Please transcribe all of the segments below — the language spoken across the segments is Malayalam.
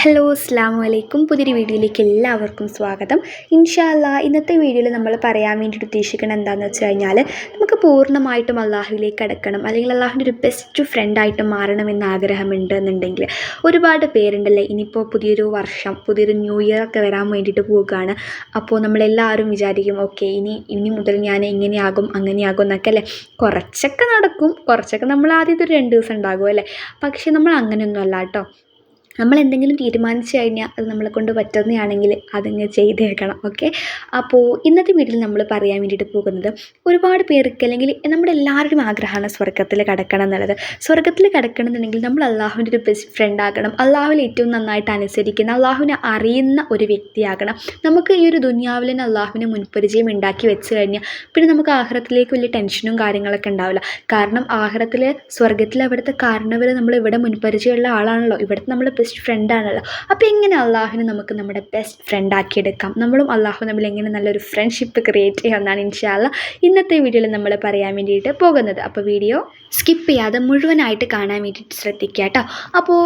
ഹലോ അസ്സലാമു അലൈക്കും. പുതിയൊരു വീഡിയോയിലേക്ക് എല്ലാവർക്കും സ്വാഗതം. ഇൻഷാ അല്ലാഹ് ഇന്നത്തെ വീഡിയോയിൽ നമ്മൾ പറയാൻ വേണ്ടിയിട്ട് ഉദ്ദേശിക്കുന്നത് എന്താണെന്ന് വെച്ച് കഴിഞ്ഞാൽ, നമുക്ക് പൂർണ്ണമായിട്ടും അള്ളാഹുവിലേക്ക് അടുക്കണം, അല്ലെങ്കിൽ അള്ളാഹുവിൻ്റെ ഒരു ബെസ്റ്റ് ഫ്രണ്ടായിട്ട് മാറണമെന്ന് ആഗ്രഹമുണ്ട് എന്നുണ്ടെങ്കിൽ ഒരുപാട് പേരുണ്ടല്ലേ. ഇനിയിപ്പോൾ പുതിയൊരു വർഷം, പുതിയൊരു ന്യൂ ഇയർ ഒക്കെ വരാൻ വേണ്ടിയിട്ട് പോവുകയാണ്. അപ്പോൾ നമ്മളെല്ലാവരും വിചാരിക്കും, ഓക്കെ ഇനി മുതൽ ഞാൻ ഇങ്ങനെയാകും അങ്ങനെയാകും എന്നൊക്കെ അല്ലേ. കുറച്ചൊക്കെ നടക്കും, കുറച്ചൊക്കെ നമ്മൾ ആദ്യത്തെ ഒരു 2 ദിവസം ഉണ്ടാകും അല്ലേ. പക്ഷേ നമ്മൾ അങ്ങനെയൊന്നും അല്ല കേട്ടോ. നമ്മൾ എന്തെങ്കിലും തീരുമാനിച്ചു കഴിഞ്ഞാൽ അത് നമ്മളെ കൊണ്ട് പറ്റുന്നതാണെങ്കിൽ അതങ്ങ് ചെയ്തേക്കണം. ഓക്കെ, അപ്പോൾ ഇന്നത്തെ വീഡിയോയിൽ നമ്മൾ പറയാൻ വേണ്ടിയിട്ട് പോകുന്നത്, ഒരുപാട് പേർക്ക് അല്ലെങ്കിൽ നമ്മുടെ എല്ലാവരുടെയും ആഗ്രഹമാണ് സ്വർഗ്ഗത്തിൽ കിടക്കണം എന്നുള്ളത്. സ്വർഗ്ഗത്തിൽ കിടക്കണം എന്നുണ്ടെങ്കിൽ നമ്മൾ അള്ളാഹുവിൻ്റെ ഒരു ബെസ്റ്റ് ഫ്രണ്ട് ആകണം, അള്ളാഹുവിൽ ഏറ്റവും നന്നായിട്ട് അനുസരിക്കുന്ന, അള്ളാഹുവിനെ അറിയുന്ന ഒരു വ്യക്തിയാകണം. നമുക്ക് ഈ ഒരു ദുനിയാവിൽ തന്നെ അള്ളാഹുവിനെ മുൻപരിചയം ഉണ്ടാക്കി വെച്ച് കഴിഞ്ഞാൽ പിന്നെ നമുക്ക് ആഖിറത്തിലേക്ക് വലിയ ടെൻഷനും കാര്യങ്ങളൊക്കെ ഉണ്ടാവില്ല. കാരണം ആഖിറത്തിൽ സ്വർഗ്ഗത്തിൽ അവിടുത്തെ കാരണവർ നമ്മൾ ഇവിടെ മുൻപരിചയമുള്ള ആളാണല്ലോ, ഇവിടുത്തെ നമ്മൾ ബെസ്റ്റ് ഫ്രണ്ടാണല്ലോ. അപ്പോൾ എങ്ങനെ അള്ളാഹുവിനെ നമുക്ക് നമ്മുടെ ബെസ്റ്റ് ഫ്രണ്ടാക്കിയെടുക്കാം, നമ്മളും അള്ളാഹു തമ്മിൽ എങ്ങനെ നല്ലൊരു ഫ്രണ്ട്ഷിപ്പ് ക്രിയേറ്റ് ചെയ്യാമെന്നാണ് ഇൻഷാ അല്ലാഹ് ഇന്നത്തെ വീഡിയോയിൽ നമ്മൾ പറയാൻ വേണ്ടിയിട്ട് പോകുന്നത്. അപ്പോൾ വീഡിയോ സ്കിപ്പ് ചെയ്യാതെ മുഴുവനായിട്ട് കാണാൻ വേണ്ടിയിട്ട് ശ്രദ്ധിക്കുക കേട്ടോ. അപ്പോൾ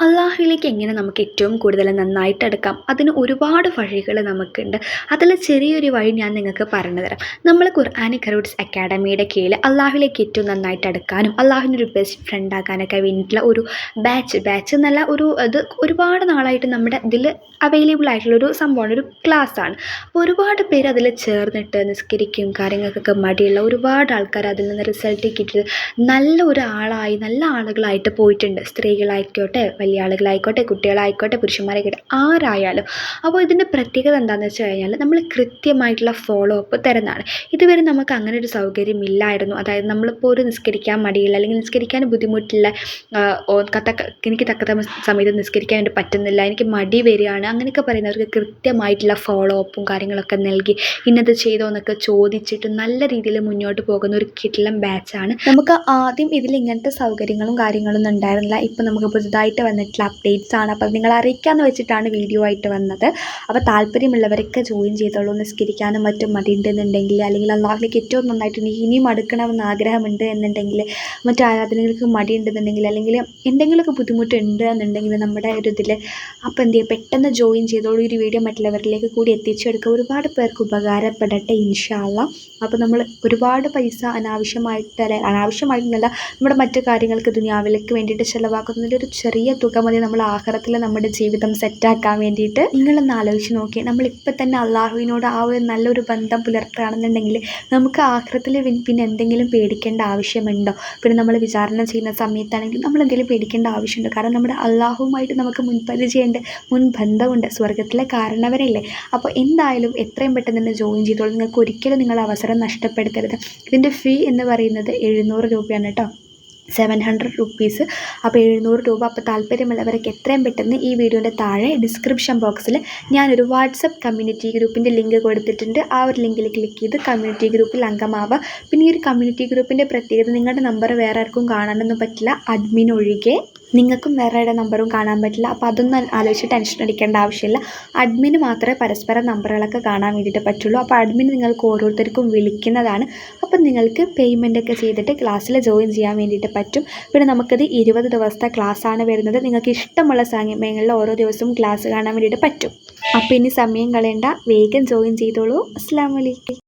അള്ളാഹുവിലേക്ക് എങ്ങനെ നമുക്ക് ഏറ്റവും കൂടുതൽ നന്നായിട്ട് എടുക്കാം, അതിന് ഒരുപാട് വഴികൾ നമുക്കുണ്ട്. അതിൽ ചെറിയൊരു വഴി ഞാൻ നിങ്ങൾക്ക് പറഞ്ഞു തരാം. നമ്മൾ ഖുർആനിക് റൂട്ട്സ് അക്കാഡമിയുടെ കീഴിൽ അള്ളാഹുവിലേക്ക് ഏറ്റവും നന്നായിട്ട് എടുക്കാനും അള്ളാഹുവിൻ്റെ ഒരു ബെസ്റ്റ് ഫ്രണ്ട് ആക്കാനൊക്കെ വേണ്ടിയിട്ടുള്ള ഒരു ബാച്ച് എന്നല്ല, അത് ഒരുപാട് നാളായിട്ട് നമ്മുടെ ഇതിൽ അവൈലബിൾ ആയിട്ടുള്ളൊരു സംഭവമാണ്, ഒരു ക്ലാസ്സാണ്. അപ്പോൾ ഒരുപാട് പേര് അതിൽ ചേർന്നിട്ട് നിസ്കരിക്കും കാര്യങ്ങൾക്കൊക്കെ മടിയുള്ള ഒരുപാട് ആൾക്കാർ അതിൽ നിന്ന് റിസൾട്ട് കിട്ടിയിട്ട് നല്ല ഒരാളായി, നല്ല ആളുകളായിട്ട് പോയിട്ടുണ്ട്. സ്ത്രീകളായിക്കോട്ടെ, വലിയ ആളുകളായിക്കോട്ടെ, കുട്ടികളായിക്കോട്ടെ, പുരുഷന്മാരായിക്കോട്ടെ, ആരായാലും. അപ്പോൾ ഇതിൻ്റെ പ്രത്യേകത എന്താണെന്ന് വെച്ച് കഴിഞ്ഞാൽ, നമ്മൾ കൃത്യമായിട്ടുള്ള ഫോളോ അപ്പ് തരുന്നതാണ്. ഇതുവരെ നമുക്ക് അങ്ങനെ ഒരു സൗകര്യം ഇല്ലായിരുന്നു. അതായത് നമ്മളിപ്പോൾ ഒരു നിസ്കരിക്കാൻ മടിയില്ല, അല്ലെങ്കിൽ നിസ്കരിക്കാൻ ബുദ്ധിമുട്ടില്ല, എനിക്ക് തക്ക സമയത്ത് നിസ്കരിക്കാൻ വേണ്ടി പറ്റുന്നില്ല, എനിക്ക് മടി വരികയാണ്, അങ്ങനെയൊക്കെ പറയുന്നവർക്ക് കൃത്യമായിട്ടുള്ള ഫോളോ അപ്പും കാര്യങ്ങളൊക്കെ നൽകി ഇന്നത് ചെയ്തോ എന്നൊക്കെ ചോദിച്ചിട്ട് നല്ല രീതിയിൽ മുന്നോട്ട് പോകുന്ന ഒരു കിടിലൻ ബാച്ചാണ്. നമുക്ക് ആദ്യം ഇതിൽ ഇങ്ങനത്തെ സൗകര്യങ്ങളും കാര്യങ്ങളൊന്നും ഉണ്ടായിരുന്നില്ല. ഇപ്പോൾ നമുക്ക് പുതുതായിട്ട് വന്നിട്ടുള്ള അപ്ഡേറ്റ്സ് ആണ്. അപ്പോൾ നിങ്ങളെ അറിയിക്കാമെന്ന് വെച്ചിട്ടാണ് വീഡിയോ ആയിട്ട് വന്നത്. അപ്പോൾ താല്പര്യമുള്ളവരൊക്കെ ജോയിൻ ചെയ്തോളൂ. നിസ്കരിക്കാനും മറ്റും മടിയുണ്ടെന്നുണ്ടെങ്കിൽ, അല്ലെങ്കിൽ അള്ളാഹുവിലേക്ക് ഏറ്റവും നന്നായിട്ട് ഇനിയും അടുക്കണമെന്ന് ആഗ്രഹമുണ്ട് എന്നുണ്ടെങ്കിൽ, മറ്റു ആരാധനകൾക്ക് മടിയുണ്ടെന്നുണ്ടെങ്കിൽ, അല്ലെങ്കിൽ എന്തെങ്കിലുമൊക്കെ ബുദ്ധിമുട്ടുണ്ട് എന്നുണ്ടെങ്കിൽ നമ്മുടെ ഒരു ഇതിൽ, അപ്പോൾ എന്ത് ചെയ്യുക, പെട്ടെന്ന് ജോയിൻ ചെയ്തോളൂ. ഈ ഒരു വീഡിയോ മറ്റുള്ളവരിലേക്ക് കൂടി എത്തിച്ചെടുക്കുക. ഒരുപാട് പേർക്ക് ഉപകാരപ്പെടട്ടെ ഇൻഷാ അല്ലാഹ്. അപ്പോൾ നമ്മൾ ഒരുപാട് പൈസ അനാവശ്യമായിട്ടല്ല, നമ്മുടെ മറ്റു കാര്യങ്ങൾക്ക് ദുനിയാവിലേക്ക് വേണ്ടിയിട്ട് ചിലവാക്കുന്നതിൻ്റെ ഒരു ചെറിയ തുക മതി നമ്മൾ ആഖിറത്തിൽ നമ്മുടെ ജീവിതം സെറ്റാക്കാൻ വേണ്ടിയിട്ട്. നിങ്ങളൊന്ന് ആലോചിച്ച് നോക്കി, നമ്മളിപ്പോൾ തന്നെ അള്ളാഹുവിനോട് ആ ഒരു നല്ലൊരു ബന്ധം പുലർത്തുകയാണെന്നുണ്ടെങ്കിൽ നമുക്ക് ആഖിറത്തിൽ പിന്നെ എന്തെങ്കിലും പേടിക്കേണ്ട ആവശ്യമുണ്ടോ? പിന്നെ നമ്മൾ വിചാരണ ചെയ്യുന്ന സമയത്താണെങ്കിൽ നമ്മൾ എന്തെങ്കിലും പേടിക്കേണ്ട ആവശ്യമുണ്ടോ? കാരണം നമ്മുടെ അള്ളാഹുവുമായിട്ട് നമുക്ക് മുൻപരിചയമുണ്ട്, മുൻബന്ധമുണ്ട്, സ്വർഗ്ഗത്തിലെ കാരണവരല്ലേ. അപ്പോൾ എന്തായാലും എത്രയും പെട്ടെന്ന് തന്നെ ജോയിൻ ചെയ്തോളൂ. നിങ്ങൾക്ക് ഒരിക്കലും നിങ്ങൾ അവസരം നഷ്ടപ്പെടുത്തരുത്. ഇതിൻ്റെ ഫീ എന്ന് പറയുന്നത് 700 രൂപയാണ് കേട്ടോ, 700 റുപ്പീസ്. അപ്പോൾ 700 രൂപ. അപ്പോൾ താല്പര്യമുള്ളവരൊക്കെ എത്രയും പെട്ടെന്ന് ഈ വീഡിയോൻ്റെ താഴെ ഡിസ്ക്രിപ്ഷൻ ബോക്സിൽ ഞാനൊരു വാട്സപ്പ് കമ്മ്യൂണിറ്റി ഗ്രൂപ്പിൻ്റെ ലിങ്ക് കൊടുത്തിട്ടുണ്ട്. ആ ഒരു ലിങ്കിൽ ക്ലിക്ക് ചെയ്ത് കമ്മ്യൂണിറ്റി ഗ്രൂപ്പിൽ അംഗമാവുക. പിന്നെ ഈ ഒരു കമ്മ്യൂണിറ്റി ഗ്രൂപ്പിൻ്റെ പ്രത്യേകത, നിങ്ങളുടെ നമ്പർ വേറെ ആർക്കും കാണാനൊന്നും പറ്റില്ല, അഡ്മിൻ ഒഴികെ. നിങ്ങൾക്കും വേറെ നമ്പറും കാണാൻ പറ്റില്ല. അപ്പോൾ അതൊന്നും ആലോചിച്ച് ടെൻഷൻ അടിക്കേണ്ട ആവശ്യമില്ല. അഡ്മിന് മാത്രമേ പരസ്പരം നമ്പറുകളൊക്കെ കാണാൻ വേണ്ടിയിട്ട് പറ്റുള്ളൂ. അപ്പോൾ അഡ്മിൻ നിങ്ങൾക്ക് ഓരോരുത്തർക്കും വിളിക്കുന്നതാണ്. അപ്പം നിങ്ങൾക്ക് പേയ്മെൻറ്റൊക്കെ ചെയ്തിട്ട് ക്ലാസ്സിൽ ജോയിൻ ചെയ്യാൻ വേണ്ടിയിട്ട് പറ്റും. പിന്നെ നമുക്കത് 20 ദിവസത്തെ ക്ലാസ്സാണ് വരുന്നത്. നിങ്ങൾക്ക് ഇഷ്ടമുള്ള സമയങ്ങളിൽ ഓരോ ദിവസവും ക്ലാസ് കാണാൻ വേണ്ടിയിട്ട് പറ്റും. അപ്പോൾ ഇനി സമയം കളയണ്ട, വേഗം ജോയിൻ ചെയ്തോളൂ. അസ്സലാമു അലൈക്കും.